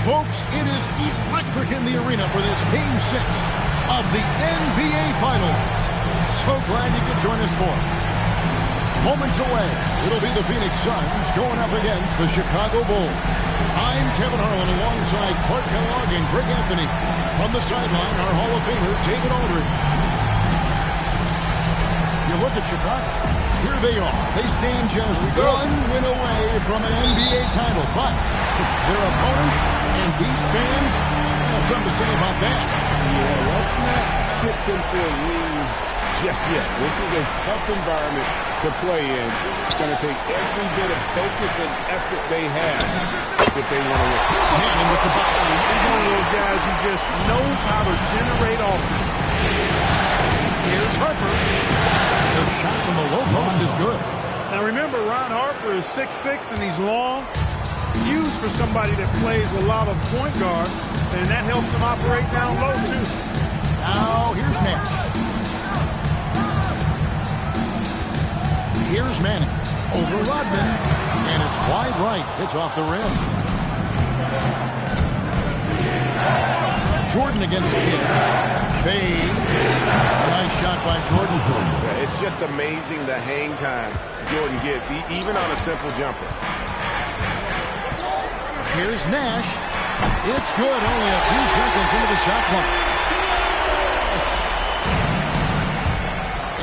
Folks, it is electric in the arena for this Game 6 of the NBA Finals. So glad you could join us for it. Moments away, it'll be the Phoenix Suns going up against the Chicago Bulls. I'm Kevin Harlan alongside Clark Kellogg and Greg Anthony. From the sideline, our Hall of Famer, David Aldridge. You look at Chicago. Here they are. They stand just one win away from an NBA title. But their opponents and these fans have something to say about that. Yeah, let's not get them for wings just yet. This is a tough environment to play in. It's going to take every bit of focus and effort they have if they want to win. Man, with the ball, he's one of those guys who just knows how to generate offense. Here's Harper. The shot from the low post is good. Now remember, Ron Harper is 6'6", and he's long. Used for somebody that plays a lot of point guard, and that helps him operate down low, too. Now, here's Nash. Here's Manning. Over Rodman. And it's wide right. It's off the rim. Jordan against Kidd. Fade. Nice shot by Jordan. Yeah, it's just amazing the hang time Jordan gets, even on a simple jumper. Here's Nash. It's good. Only a few seconds into the shot clock.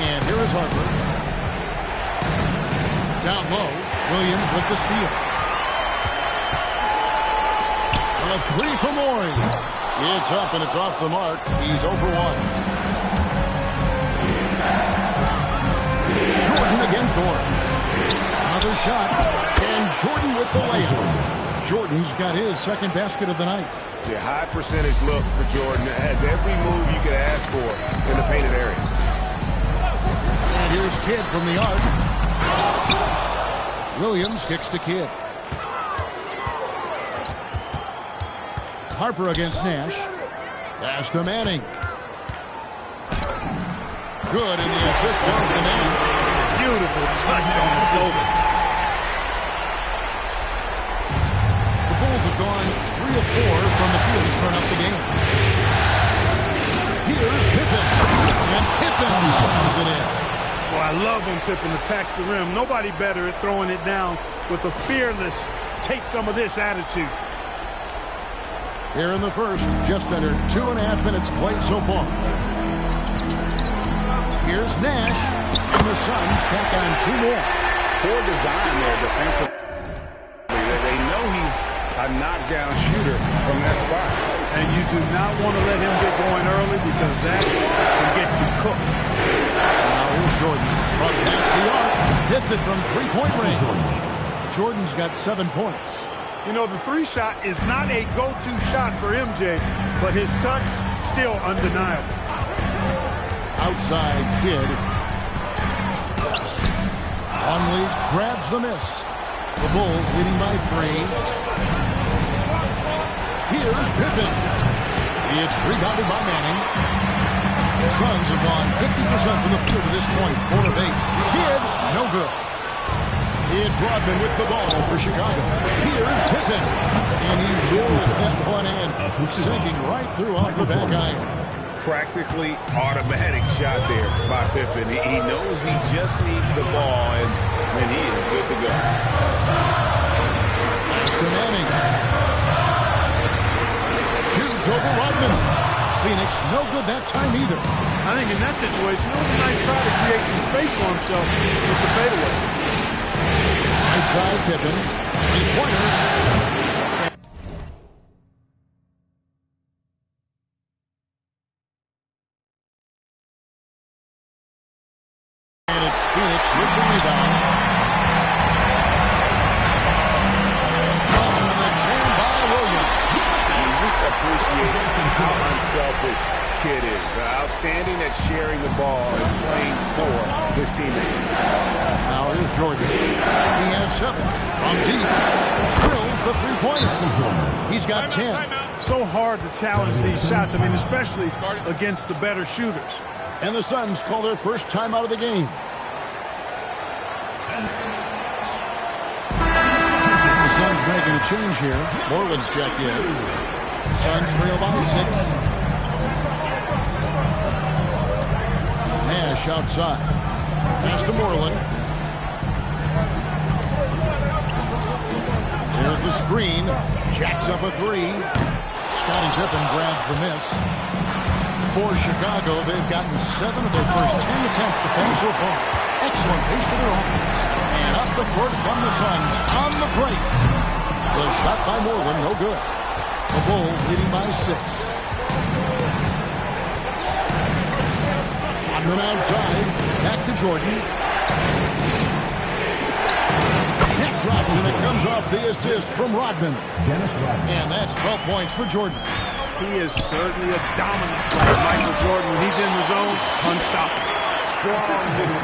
And here is Harper. Down low. Williams with the steal. A three for Morey. It's up and it's off the mark. He's 0 for 1. Jordan against Orr. Another shot. And Jordan with the layup. Jordan's got his second basket of the night. The high percentage look for Jordan has every move you could ask for in the painted area. And here's Kidd from the arc. Williams kicks to Kidd. Harper against Nash. Pass to Manning. Good, and the assist goes to Nash. Beautiful touch on the floater. The Bulls have gone 3 of 4 from the field to turn up the game. Here's Pippen. And Pippen slams it in. Well, I love when Pippen attacks the rim. Nobody better at throwing it down with a fearless, take some of this attitude. Here in the first, just under 2.5 minutes played so far. Here's Nash, and the Suns tack on 2 more. Poor design there defensively. They know he's a knockdown shooter from that spot. And you do not want to let him get going early because that can get you cooked. Now here's Jordan. Cross past the arc. Hits it from 3-point range. Jordan's got 7 points. You know, the 3 shot is not a go-to shot for MJ, but his touch still undeniable. Outside Kidd. Longley grabs the miss. The Bulls leading by 3. Here's Pippen. It's rebounded by Manning. The Suns have gone 50% from the field to this point. 4 of 8. Kidd, no good. It's Rodman with the ball for Chicago. Here's Pippen. And he drills that one in. Sinking right through off the back iron. Practically automatic shot there by Pippen. He knows he just needs the ball, and he is good to go. Pass to Manning. Shoots over Rodman. Phoenix no good that time either. I think in that situation, it was a nice try to create some space for himself with the fadeaway. Outside Pippen. 3-pointer. And it's Phoenix with the rebound. On the jam by Williams. You just appreciate how unselfish Kidd is. Outstanding at sharing the ball and playing for his teammates. Now here's Jordan. He has 7 from deep. Drills the 3-pointer. He's got 10. So hard to challenge these shots. I mean, especially against the better shooters. And the Suns call their first time out of the game. The Suns making a change here. Moreland's checked in. Suns trail by 6. Nash outside. Pass to Moreland. There's the screen. Jacks up a 3. Scottie Pippen grabs the miss. For Chicago, they've gotten 7 of their first 10 attempts to finish so far. Excellent pace to their offense. And up the court come the Suns on the break. The shot by Moreland, no good. The Bulls leading by 6. Rodman outside. Back to Jordan. That drops, and it comes off the assist from Rodman. Dennis Rodman. And that's 12 points for Jordan. He is certainly a dominant player. Michael Jordan, when he's in the zone, unstoppable. Strong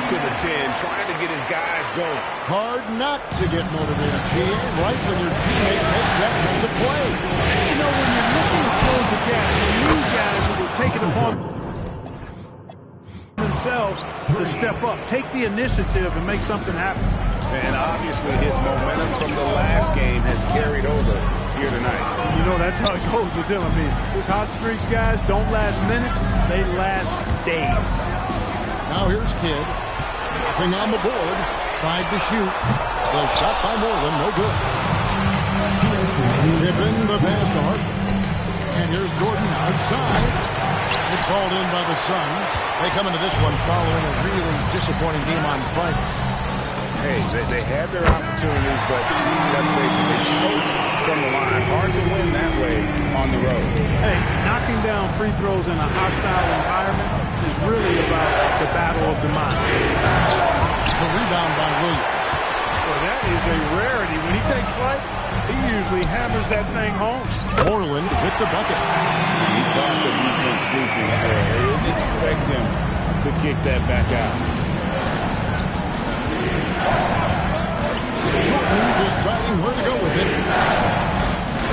to the 10, trying to get his guys going. Hard not to get motivated, GM, right when your teammate makes that kind of play. You know, when you're looking to close the gap, you need guys who will take it upon themselves to step up, take the initiative, and make something happen. And obviously his momentum from the last game has carried over here tonight. You know, that's how it goes with him. I mean, those hot streaks, guys, don't last minutes. They last days. Now here's Kidd. Nothing on the board. 5 to shoot. The shot by Moreland, no good. Pippen, the pass to Hart. And here's Jordan outside. It's hauled in by the Suns. They come into this one following a really disappointing game on Friday. Hey, they had their opportunities, but let's face it, they choked from the line. Hard to win that way on the road. Hey, knocking down free throws in a hostile environment is really about the battle of the mind. The rebound by Williams. Well, that is a rarity. When he takes flight, he usually hammers that thing home. Moreland with the bucket. He caught the defense sleeping there. They didn't expect him to kick that back out. Jordan deciding where to go with it.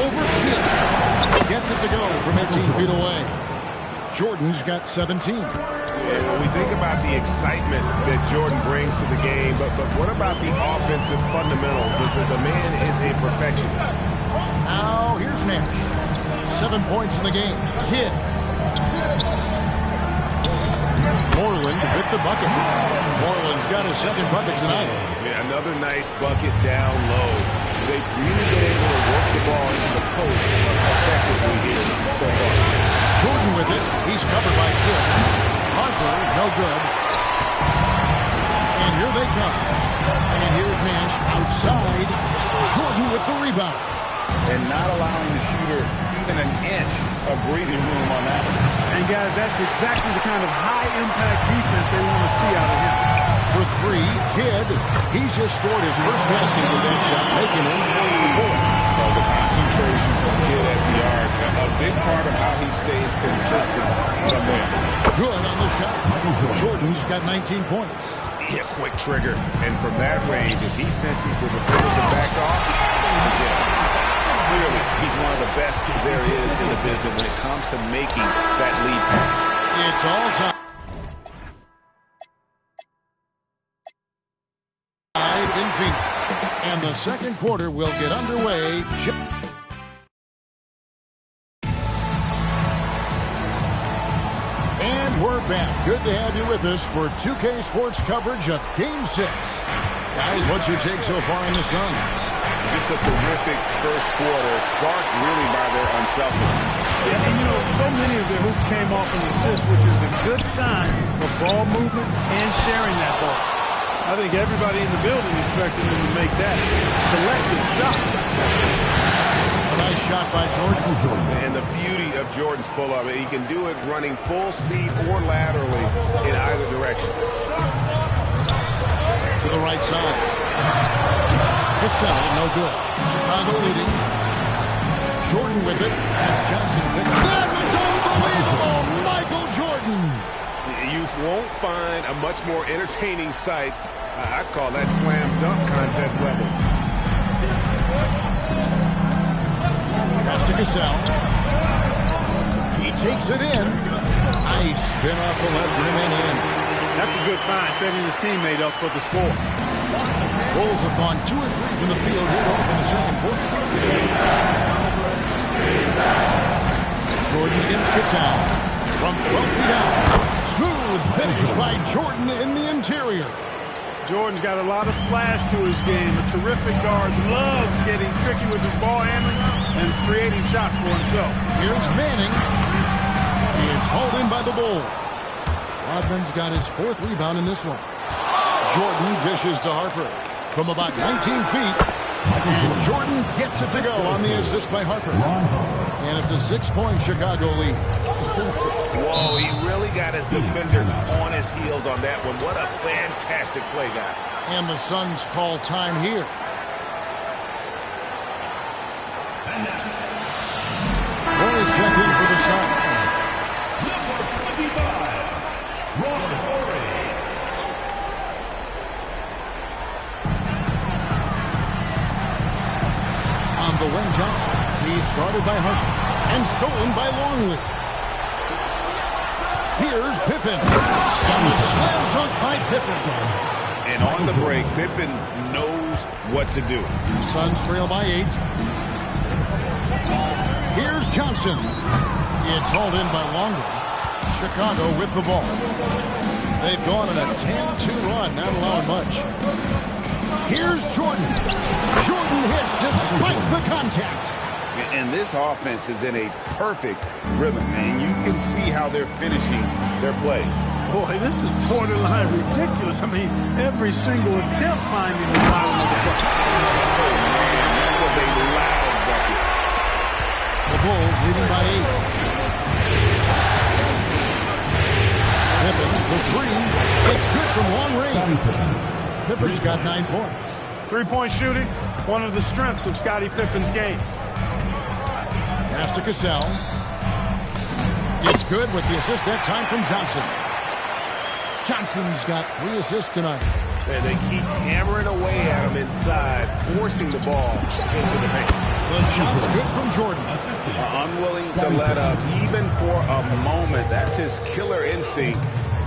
Over Kidd. Gets it to go from 18 feet away. Jordan's got 17. Yeah, when we think about the excitement that Jordan brings to the game, but what about the offensive fundamentals? The man is a perfectionist. Now here's Nash. 7 points in the game. Kidd. Moreland with the bucket. Moreland's got his second bucket tonight. Yeah, another nice bucket down low. They've really been able to work the ball into the post effectively here so far. Jordan with it. He's covered by Kidd. Harper, no good. And here they come. And here's Nash outside. Jordan with the rebound. And not allowing the shooter even an inch of breathing room on that one. And, guys, that's exactly the kind of high-impact defense they want to see out of him. For 3, Kidd. He's just scored his first basket with that shot, making him 1 for 4. Well, the concentration from Kidd at the arc, a big part of how he stays consistent from there. Good on the shot. Jordan's got 19 points. Yeah, quick trigger. And from that range, if he senses the defenders are backed off, forget it. Clearly, he's one of the best there is in the business when it comes to making that lead pass. It's all time. In Phoenix. And the second quarter will get underway. And we're back. Good to have you with us for 2K Sports coverage of Game 6. Guys, what's your take so far in the Suns? Just a terrific first quarter, sparked really by their unselfishness. Yeah, and you know, so many of their hoops came off an assist, which is a good sign of ball movement and sharing that ball. I think everybody in the building expected them to make that collective shot. A nice shot by Jordan. And the beauty of Jordan's pull-up, he can do it running full speed or laterally in either direction. To the right side. Cassell, no good. Chicago leading. Jordan with it. As Johnson picks it. That was unbelievable! Michael Jordan! You won't find a much more entertaining sight. I'd call that slam dunk contest level. Pass to Cassell. He takes it in. Nice spin off the left rim and in. That's a good find, setting his teammate up for the score. Bulls have gone 2 or 3 from the field here to open the second quarter. Jordan against Gasol. From 12 feet out. Smooth finish by Jordan in the interior. Jordan's got a lot of flash to his game. A terrific guard. Loves getting tricky with his ball handling and creating shots for himself. Here's Manning. It's hauled in by the Bulls. Rodman's got his 4th rebound in this one. Jordan dishes to Harper from about 19 feet. And Jordan gets it to go on the assist by Harper. And it's a 6-point Chicago lead. Whoa, he really got his defender on his heels on that one. What a fantastic play, guys. And the Suns call time here. Morris checked in for the Suns. Number 25, Ron Horry. On the wing, Johnson. He's guarded by Harper and stolen by Longley. Here's Pippen. And the slam dunk by Pippen. And on the break, Pippen knows what to do. Suns trail by 8. Here's Johnson. It's hauled in by Longley. Chicago with the ball. They've gone on a 10-2 run, not allowing much. Here's Jordan. Jordan hits despite the contact. And this offense is in a perfect rhythm, and you can see how they're finishing their plays. Boy, this is borderline ridiculous. I mean, every single attempt finding the bottom of the bucket. Oh, man, that was a loud bucket. The Bulls leading by 8. Pippen for 3. It's good from long range. Pippen's got 9 points. 3-point shooting, one of the strengths of Scottie Pippen's game. Pass to Cassell. It's good with the assist that time from Johnson. Johnson's got 3 assists tonight. And they keep hammering away at him inside, forcing the ball into the paint. The shot's good from Jordan. Unwilling to let up even for a moment. That's his killer instinct,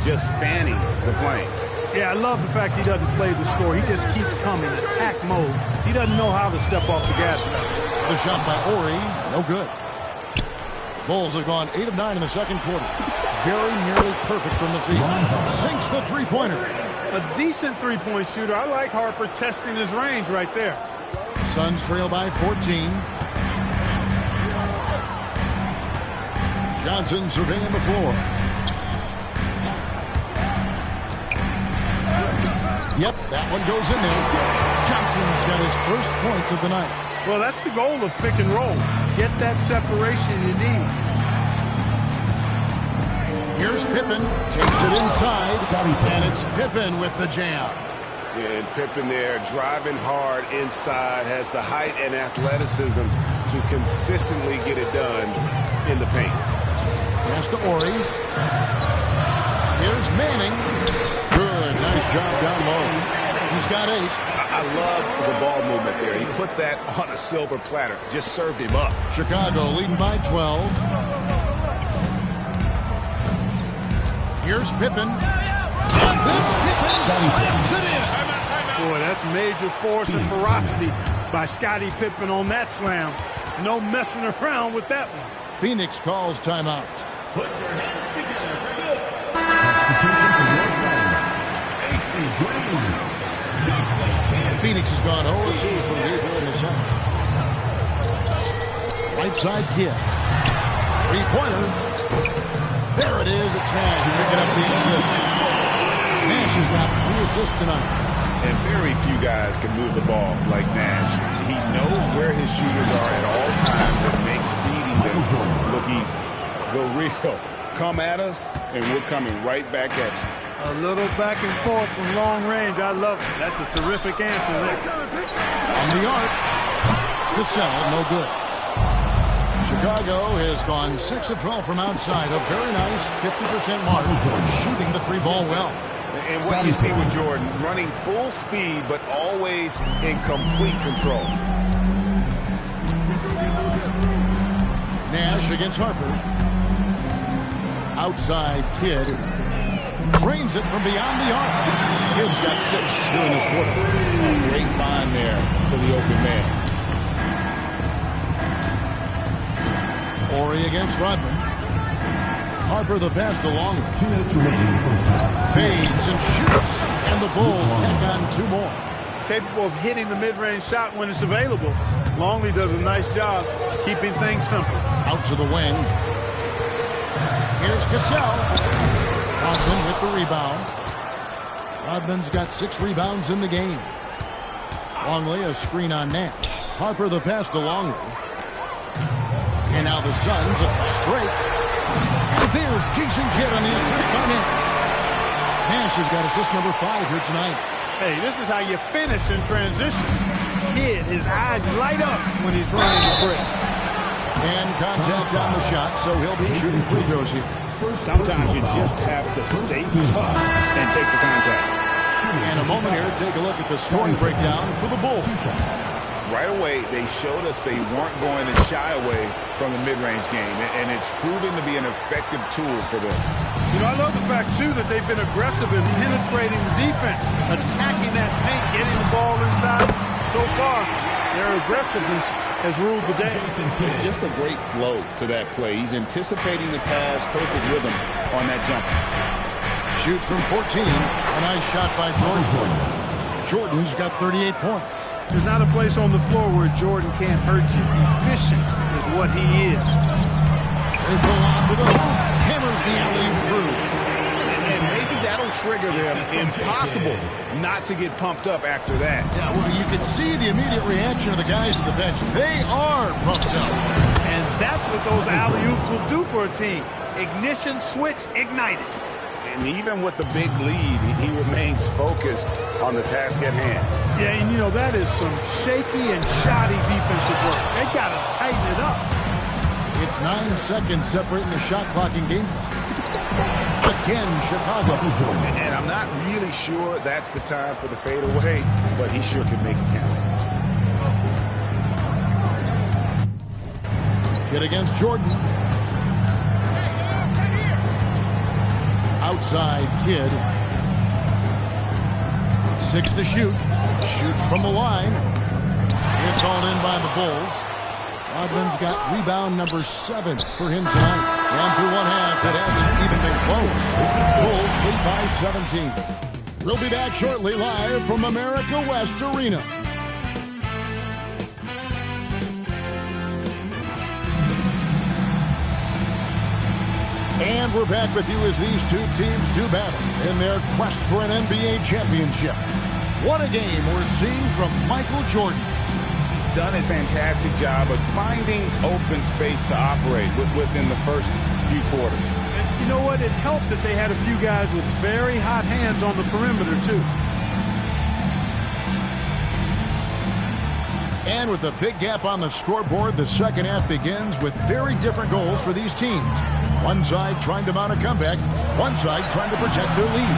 just fanning the flame. Yeah, I love the fact he doesn't play the score. He just keeps coming, attack mode. He doesn't know how to step off the gas pedal. The shot by Horry, no good. Bulls have gone 8 of 9 in the second quarter. Very nearly perfect from the field. Sinks the three-pointer. A decent three-point shooter. I like Harper testing his range right there. Suns trail by 14. Johnson surveying the floor. Yep, that one goes in there. Johnson's got his first points of the night. Well, that's the goal of pick and roll. Get that separation you need. Here's Pippen. Takes it inside. And it's Pippen with the jam. Yeah, and Pippen there driving hard inside, has the height and athleticism to consistently get it done in the paint. Pass to Horry. Here's Manning. Good, nice job down low. He's got 8. I love the ball movement there. He put that on a silver platter. Just served him up. Chicago leading by 12. Here's Pippen. And then Pippen slams it in. Boy, that's major force and ferocity by Scottie Pippen on that slam. No messing around with that one. Phoenix calls timeout. Put your hands together for good. Substitution for your Suns. AC Green. Phoenix has gone 0-2 from deep in the summer. Right side Kid. 3-pointer. There it is. It's Nash picking up the assist. Nash has got 3 assists tonight. And very few guys can move the ball like Nash. He knows where his shooters are at all times and makes feeding them look easy. The real come at us, and we're coming right back at you. A little back and forth from long range. I love it. That's a terrific answer there. On the arc. Cassell, no good. Chicago has gone 6 of 12 from outside. A very nice 50% mark. Shooting the 3-ball well. And what you see with Jordan, running full speed, but always in complete control. Nash against Harper. Outside Kid. drains it from beyond the arc. Kidd's got 6 here in this quarter. Oh, great find there for the open man. Ori against Rodman. Harper the pass to Longley. 2 minutes remaining in the first half. Fades and shoots. And the Bulls tack on 2 more. Capable of hitting the mid-range shot when it's available. Longley does a nice job keeping things simple. Out to the wing. Here's Cassell. Rodman with the rebound. Rodman's got 6 rebounds in the game. Longley a screen on Nash. Harper the pass to Longley. And now the Suns a fast break. And there's Jason Kidd on the assist by Nash. Nash has got assist number 5 here tonight. Hey, this is how you finish in transition. Kidd, his eyes light up when he's running the break. And contact on the shot, so he'll be shooting free throws here. Sometimes you just have to stay tough and take the contact. And a moment here to take a look at the scoring breakdown for the Bulls. Right away, they showed us they weren't going to shy away from the mid-range game, and it's proven to be an effective tool for them. You know, I love the fact, too, that they've been aggressive in penetrating the defense, attacking that paint, getting the ball inside. So far, their aggressiveness has ruled the day. Just a great flow to that play. He's anticipating the pass, perfect rhythm on that jumper. Shoots from 14. A nice shot by Jordan. Jordan's got 38 points. There's not a place on the floor where Jordan can't hurt you. Efficient is what he is. There's a lob to the hoop. Hammers the alley through. And maybe that'll trigger them. Impossible not to get pumped up after that. Yeah, well, you can see the immediate reaction of the guys at the bench. They are pumped up. And that's what those alley-oops will do for a team. Ignition, switch, ignited. And even with the big lead, he remains focused on the task at hand. Yeah, and you know, that is some shaky and shoddy defensive work. They got to tighten it up. It's 9 seconds separating the shot clock and game clock. Again, Chicago. And I'm not really sure that's the time for the fadeaway, but he sure can make it count. Kidd against Jordan. Outside Kidd. 6 to shoot. Shoots from the line. It's all in by the Bulls. Rodman's got rebound number 7 for him tonight. Down through one half. It hasn't even been close. Bulls lead by 17. We'll be back shortly live from America West Arena. And we're back with you as these 2 teams do battle in their quest for an NBA championship. What a game we're seeing from Michael Jordan. He's done a fantastic job of finding open space to operate within the first few quarters. And you know what? It helped that they had a few guys with very hot hands on the perimeter, too. And with a big gap on the scoreboard, the second half begins with very different goals for these teams. One side trying to mount a comeback, one side trying to protect their lead.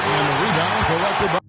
And the rebound collected by...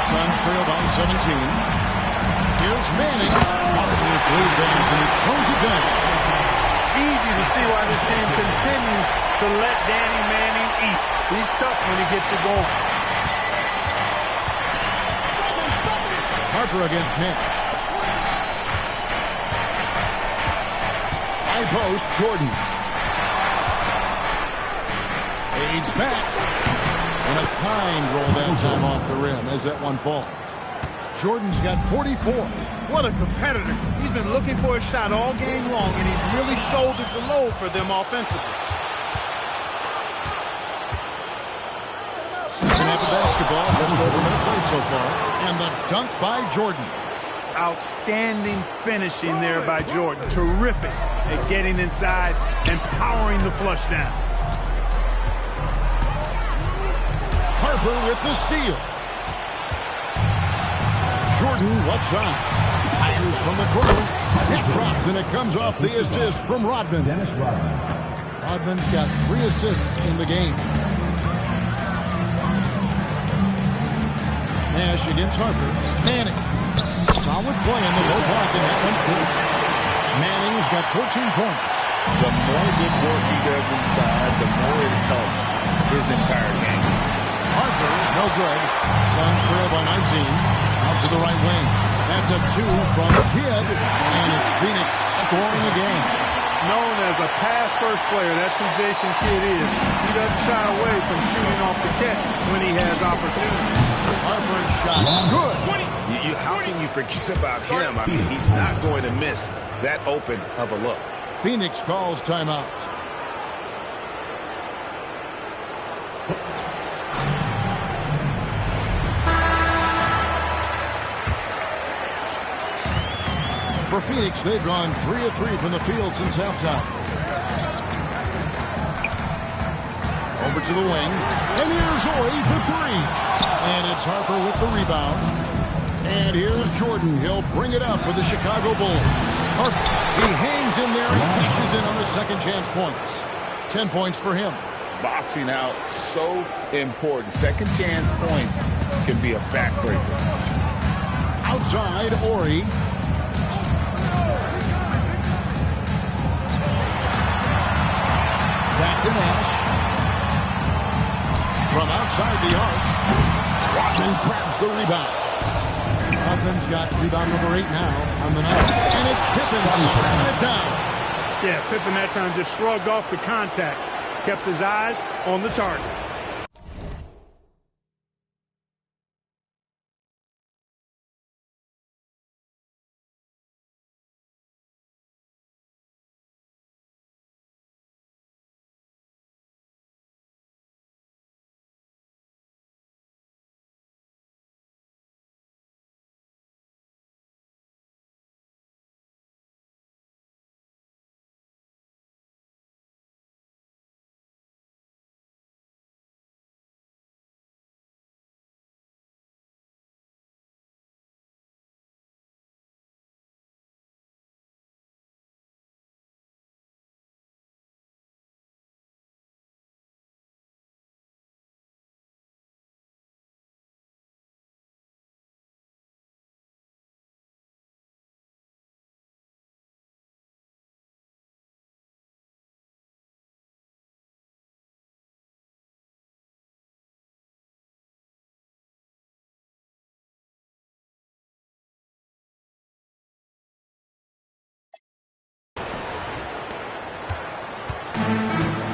Suns trail by 17. Here's Manning. Marvelous lead pass, and he throws it down. Easy to see why this team continues to let Danny Manning eat. He's tough when he gets it going. Harper against Nash. High post, Jordan. Fades back. And a kind roll that time off the rim as that one falls. Jordan's got 44. What a competitor. He's been looking for a shot all game long, and he's really shouldered the load for them offensively. Second half of basketball, just over a minute played so far. And the dunk by Jordan. Outstanding finishing there by Jordan. Terrific at getting inside and powering the flush down. Harper with the steal. Jordan left side. Fires from the corner. It drops, and it comes off the assist from Rodman. Dennis Rodman. Rodman's got 3 assists in the game. Nash against Harper. Manning. Solid play in the low block, and that one's good. Manning's got 14 points. The more good work he does inside, the more it helps his entire game. Harper, no good. Suns trail by 19. Out to the right wing. That's a 2 from Kidd, and it's Phoenix scoring again. Known as a pass-first player, that's who Jason Kidd is. He doesn't shy away from shooting off the catch when he has opportunity. Harper's shot is good. How can you forget about him? I mean, he's not going to miss that open of a look. Phoenix calls timeout. For Phoenix, they've gone 3 of 3 from the field since halftime. Over to the wing. And here's Ori for 3. And it's Harper with the rebound. And here's Jordan. He'll bring it up for the Chicago Bulls. Harper, he hangs in there and cashes in on the second chance points. 10 points for him. Boxing out, so important. Second chance points can be a backbreaker. Outside, Ori. Back to Nash. From outside the arc, Rodman grabs the rebound. Rodman's got rebound number 8 now on the night. And it's Pippen slamming it down. Yeah, Pippen that time just shrugged off the contact. Kept his eyes on the target.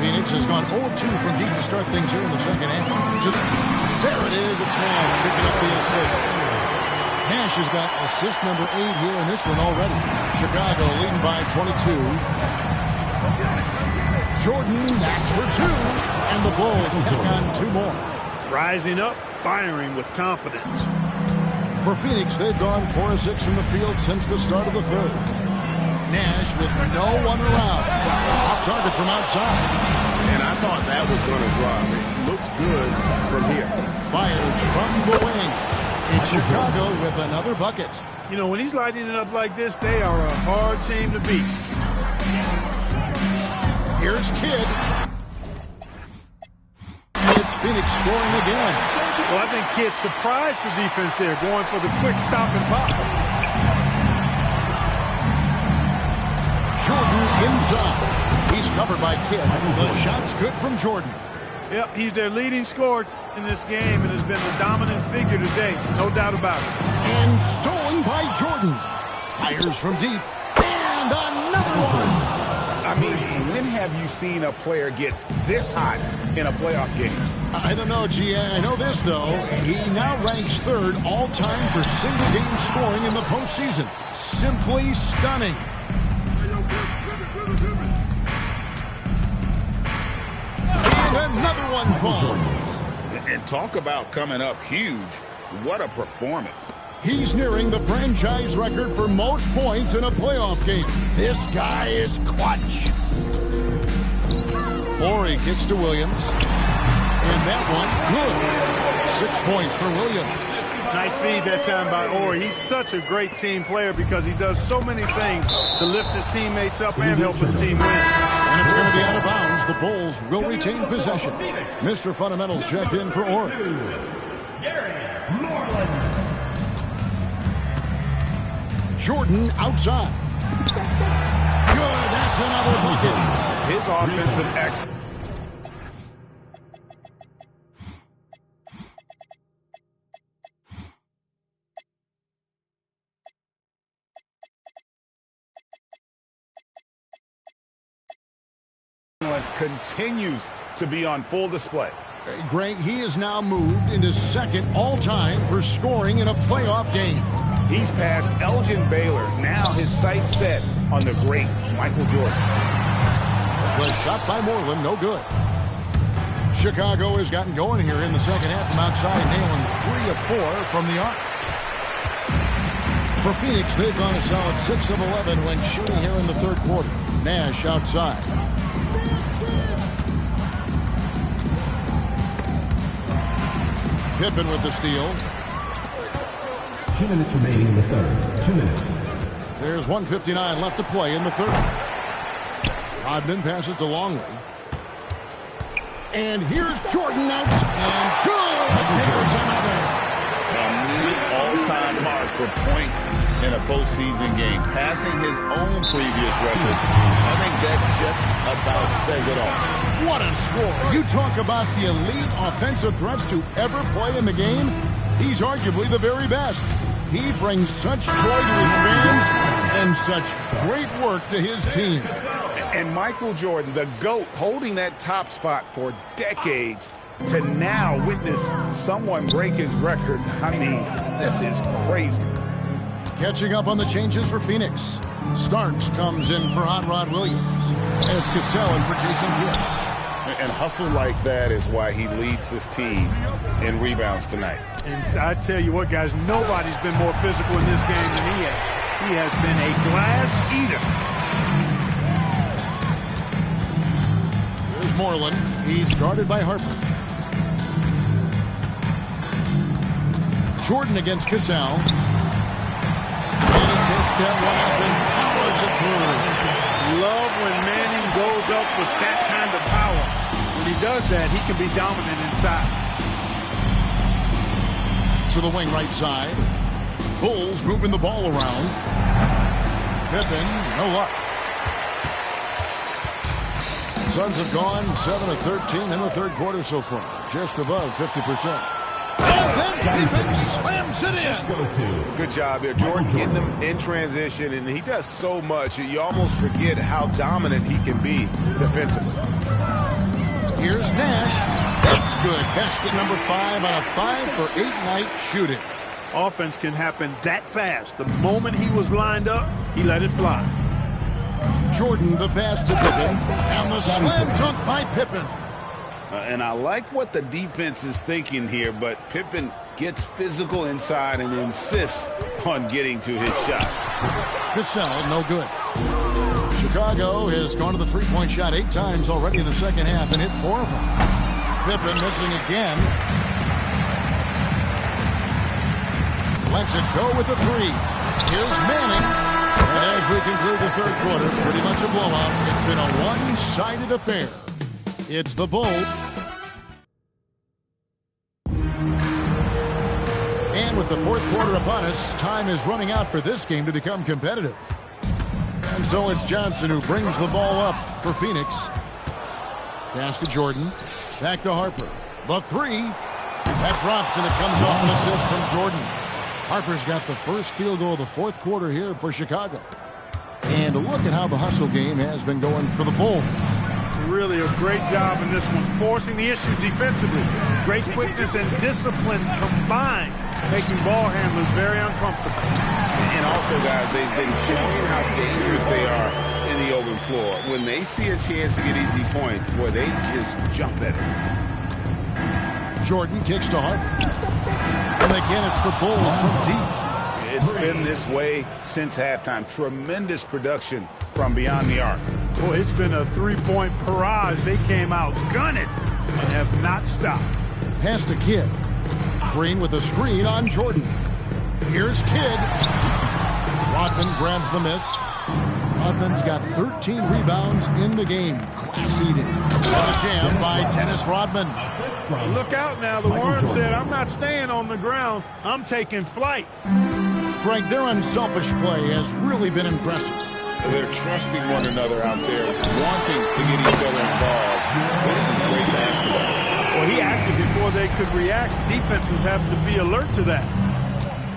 Phoenix has gone 0-2 from deep to start things here in the second half. There it is. It's Nash picking up the assist. Nash has got assist number 8 here in this one already. Chicago leading by 22. Jordan taps for 2. And the Bulls tack on 2 more. Rising up, firing with confidence. For Phoenix, they've gone 4 of 6 from the field since the start of the third. Nash with no one around. Off target from outside. And I thought that was going to drop. It looked good from here. Fires from the wing. It's Chicago with another bucket. You know, when he's lighting it up like this, they are a hard team to beat. Here's Kidd. It's Phoenix scoring again. Well, I think Kidd surprised the defense there, going for the quick stop and pop. Jordan inside. He's covered by Kidd. The shot's good from Jordan. Yep, he's their leading scorer in this game and has been the dominant figure today, no doubt about it. And stolen by Jordan. Fires from deep. And another one. I I mean, when have you seen a player get this hot in a playoff game? I don't know, G. I know this, though. He now ranks third all-time for single-game scoring in the postseason. Simply stunning. And another one falls. And talk about coming up huge. What a performance. He's nearing the franchise record for most points in a playoff game. This guy is clutch. Horry kicks to Williams. And that one, good. 6 points for Williams. Nice feed that time by Horry. He's such a great team player because he does so many things to lift his teammates up and help his team win. And it's going to be out of bounds. The Bulls will retain possession. Mr. Fundamentals checked in for Horry. Jordan outside. Good, that's another bucket. His offensive excellence. Continues to be on full display. Greg, he has now moved into second all-time for scoring in a playoff game. He's passed Elgin Baylor. Now his sights set on the great Michael Jordan. The shot by Moreland, no good. Chicago has gotten going here in the second half from outside, nailing 3 of 4 from the arc. For Phoenix, they've gone a solid 6 of 11 when shooting here in the third quarter. Nash outside. Pippen with the steal. 2 minutes remaining in the third. 2 minutes. There's 1:59 left to play in the third. Rodman passes to Longley. And here's Jordan out. And good! There's another. A new all-time mark for points in a postseason game. Passing his own previous record. I think that just about says it all. What a score. You talk about the elite offensive threats to ever play in the game. He's arguably the very best. He brings such joy to his fans and such great work to his team. And Michael Jordan, the GOAT, holding that top spot for decades, to now witness someone break his record. I mean, this is crazy. Catching up on the changes for Phoenix. Starks comes in for Hot Rod Williams. And it's Cassell in for Jason Kidd. And hustle like that is why he leads this team in rebounds tonight. And I tell you what, guys, nobody's been more physical in this game than he has. He has been a glass eater. Here's Moreland. He's guarded by Harper. Jordan against Cassell. And he takes that one up and powers it through. Love when Manning goes up with that kind of power. When he does that, he can be dominant inside. To the wing right side. Bulls moving the ball around. Pippen, no luck. Suns have gone 7 of 13 in the third quarter so far. Just above 50%. And then Pippen slams it in. Good job there, Jordan, getting them in transition, and he does so much, you almost forget how dominant he can be defensively. Here's Nash. That's good. Basket number 5 on a 5-for-8 night shooting. Offense can happen that fast. The moment he was lined up, he let it fly. Jordan, the pass to Pippen, and the slam dunk by Pippen. And I like what the defense is thinking here, but Pippen gets physical inside and insists on getting to his shot. Cassell, no good. Chicago has gone to the three-point shot 8 times already in the second half and hit 4 of them. Pippen missing again. Lets it go with the 3. Here's Manning. And as we conclude the third quarter, pretty much a blowout. It's been a one-sided affair. It's the Bulls. And with the fourth quarter upon us, time is running out for this game to become competitive. And so it's Johnson who brings the ball up for Phoenix. Pass to Jordan. Back to Harper. The 3. That drops and it comes off an assist from Jordan. Harper's got the first field goal of the fourth quarter here for Chicago. And And look at how the hustle game has been going for the Bulls. Really a great job in this one, forcing the issue defensively. Great quickness and discipline combined, making ball handlers very uncomfortable. And also, guys, they've been showing how dangerous they are in the open floor. When they see a chance to get easy points, boy, they just jump at it. Jordan kicks to Hart. And again, it's the Bulls from deep. It's been this way since halftime. Tremendous production from beyond the arc. Boy, it's been a three-point barrage. They came out gunning and have not stopped. Pass to Kidd. Green with a screen on Jordan. Here's Kidd. Rodman grabs the miss. Rodman's got 13 rebounds in the game. Class eating. What a jam by Dennis Rodman. Look out now. The Worm said, I'm not staying on the ground. I'm taking flight. Frank, their unselfish play has really been impressive. They're trusting one another out there, wanting to get each other involved. This is great basketball. Well, he acted before they could react. Defenses have to be alert to that.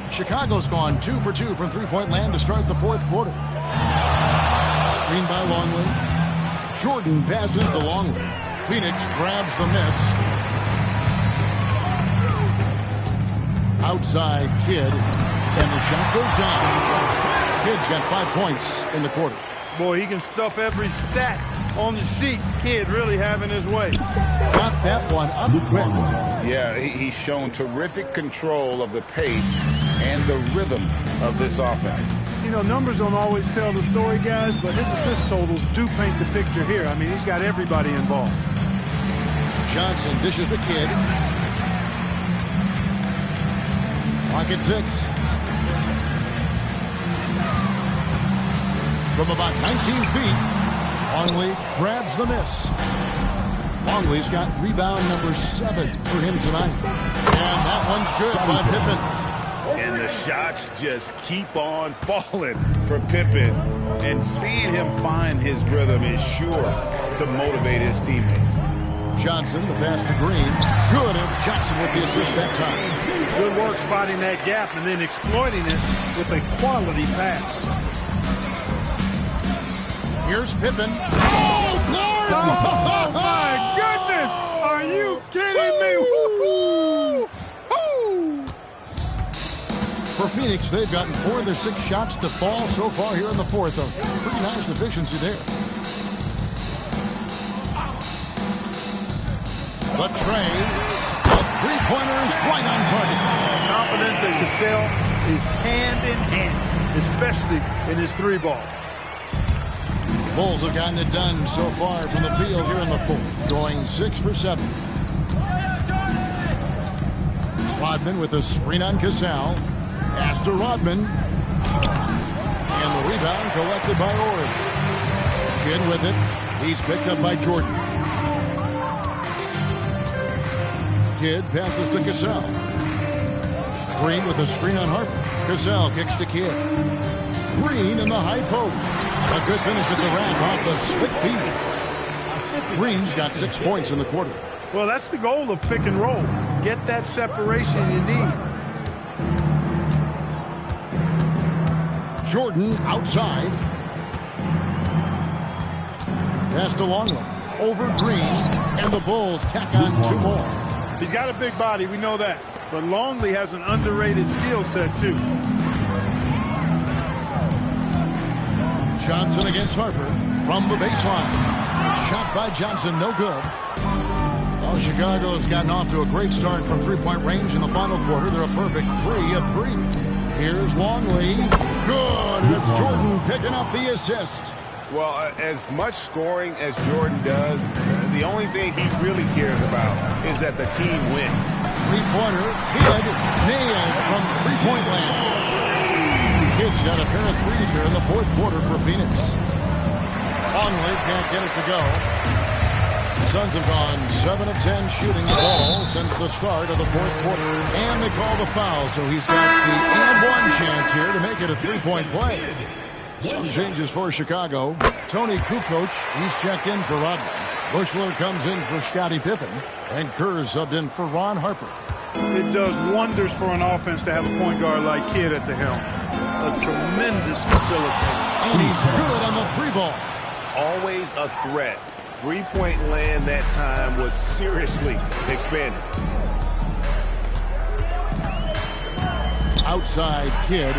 Chicago's gone 2 for 2 from three-point land to start the fourth quarter. Screen by Longley. Jordan passes to Longley. Phoenix grabs the miss. Outside Kidd. And the shot goes down. Kidd's got 5 points in the quarter. Boy, he can stuff every stat on the sheet. Kidd really having his way. Got that one up quick. Yeah, he's shown terrific control of the pace and the rhythm of this offense. You know, numbers don't always tell the story, guys, but his assist totals do paint the picture here. I mean, he's got everybody involved. Johnson dishes the Kidd. Clock at 6. From about 19 feet, Longley grabs the miss. Longley's got rebound number 7 for him tonight. And that one's good by Pippen. And the shots just keep on falling for Pippen. And seeing him find his rhythm is sure to motivate his teammates. Johnson, the pass to Green. Good, it's Johnson with the assist that time. Good work spotting that gap and then exploiting it with a quality pass. Here's Pippen. Oh, Lord! Oh, my goodness! Are you kidding me? Woo-hoo! For Phoenix, they've gotten 4 of their 6 shots to fall so far here in the fourth. A pretty nice efficiency there. The Trey. The three-pointers right on target. Confidence at Cassell is hand in hand, especially in his 3-ball. Bulls have gotten it done so far from the field here in the fourth, going 6 for 7. Rodman with a screen on Cassell. Pass to Rodman. And the rebound collected by Orr. Kidd with it. He's picked up by Jordan. Kidd passes to Cassell. Green with a screen on Harper. Cassell kicks to Kidd. Green in the high post. A good finish at the rack off the slick feed. Green's got 6 points in the quarter. Well, that's the goal of pick and roll. Get that separation you need. Jordan outside. Pass to Longley. Over Green. And the Bulls tack on 2 more. He's got a big body, we know that. But Longley has an underrated skill set, too. Johnson against Harper from the baseline. A shot by Johnson, no good. Well, Chicago's gotten off to a great start from three-point range in the final quarter. They're a perfect 3 of 3. Here's Longley. Good. It's Jordan picking up the assist. Well, as much scoring as Jordan does, the only thing he really cares about is that the team wins. Three-pointer, Kidd, nailed from three-point land. Kidd's got a pair of threes here in the fourth quarter for Phoenix. Longley can't get it to go. The Suns have gone 7 of 10 shooting the ball since the start of the fourth quarter. And they call the foul, so he's got the and-one chance here to make it a three-point play. Some changes for Chicago. Tony Kukoc, he's checked in for Rodman. Bushler comes in for Scottie Pippen. And Kerr subbed in for Ron Harper. It does wonders for an offense to have a point guard like Kidd at the helm. It's a tremendous facilitator. And he's good on the 3-ball. Always a threat. Three-point land that time was seriously expanded. Outside Kidd.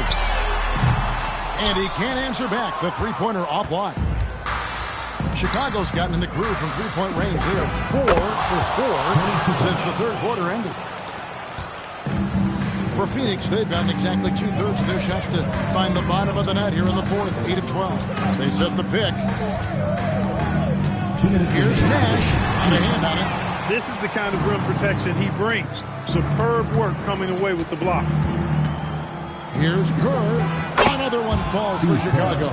And he can't answer back. The three-pointer offline. Chicago's gotten in the groove from three-point range. They are 4 for 4 since the third quarter ended. For Phoenix, they've gotten exactly 2/3 of their shots to find the bottom of the net here in the fourth. 8 of 12. They set the pick. Here's Nash. On a hand on it. This is the kind of rim protection he brings. Superb work coming away with the block. Here's Kerr. Another one falls for Chicago.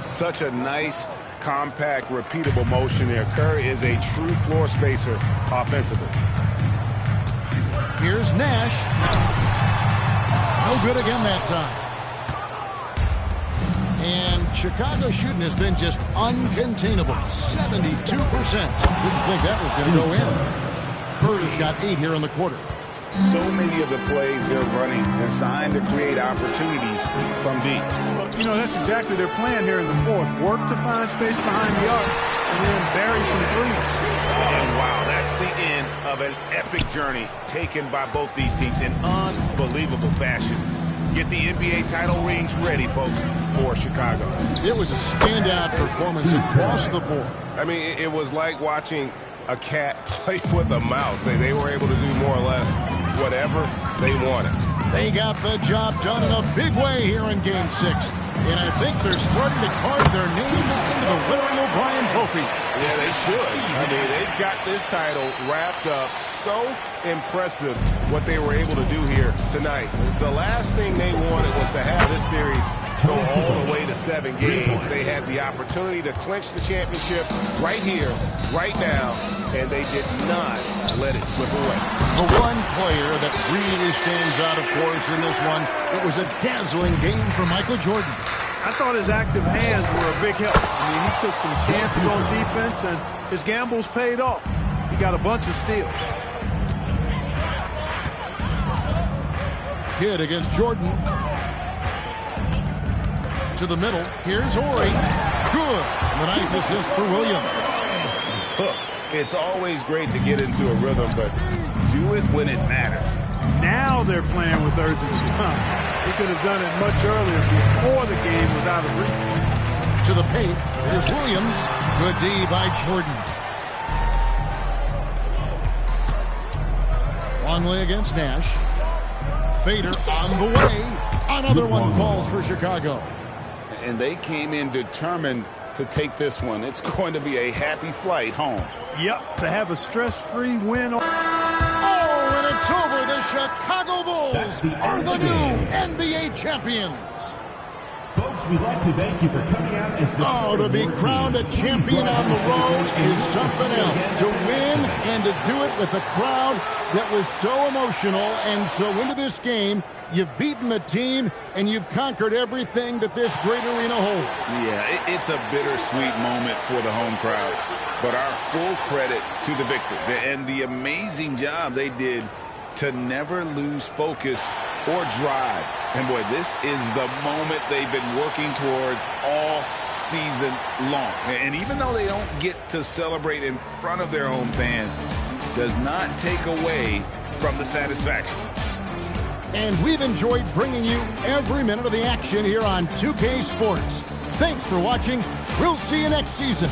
Such a nice, compact, repeatable motion there. Kerr is a true floor spacer offensively. Here's Nash. No good again that time. And Chicago's shooting has been just uncontainable. 72%. Didn't think that was going to go in. Kerr's got 8 here in the quarter. So many of the plays they're running designed to create opportunities from deep. You know, that's exactly their plan here in the fourth. Work to find space behind the arc and then bury some threes. And wow, that's the end of an epic journey taken by both these teams in unbelievable fashion. Get the NBA title rings ready, folks, for Chicago. It was a standout performance across the board. I mean, it was like watching a cat play with a mouse. They were able to do more or less whatever they wanted. They got the job done in a big way here in Game 6. And I think they're starting to carve their name into the Larry O'Brien Trophy. Yeah, they should. I mean, they've got this title wrapped up. So impressive what they were able to do here tonight. The last thing they wanted was to have this series go all the way to 7 games. They had the opportunity to clinch the championship right here, right now, and they did not let it slip away. The one player that really stands out, of course, in this one, it was a dazzling game for Michael Jordan. I thought his active hands were a big help. I mean, he took some chances on defense, and his gambles paid off. He got a bunch of steals. Kidd against Jordan. To the middle. Here's Horry. Good. And a nice assist for Williams. Look, it's always great to get into a rhythm, but do it when it matters. Now they're playing with urgency. He could have done it much earlier before the game was out of reach. To the paint. Here's Williams. Good D by Jordan. Longley against Nash. Fader on the way. Another one falls for Chicago. And they came in determined to take this one. It's going to be a happy flight home. Yep, to have a stress-free win. Oh, and it's over. The Chicago Bulls are the new NBA champions. Folks, we'd like to thank you for coming out and supporting. Oh, to be crowned a champion on the road is something else. To win and to do it with a crowd that was so emotional and so into this game, you've beaten the team and you've conquered everything that this great arena holds. Yeah, it's a bittersweet moment for the home crowd. But our full credit to the victors and the amazing job they did to never lose focus or drive. And boy, this is the moment they've been working towards all season long. And even though they don't get to celebrate in front of their home fans, does not take away from the satisfaction. And we've enjoyed bringing you every minute of the action here on 2K Sports. Thanks for watching. We'll see you next season.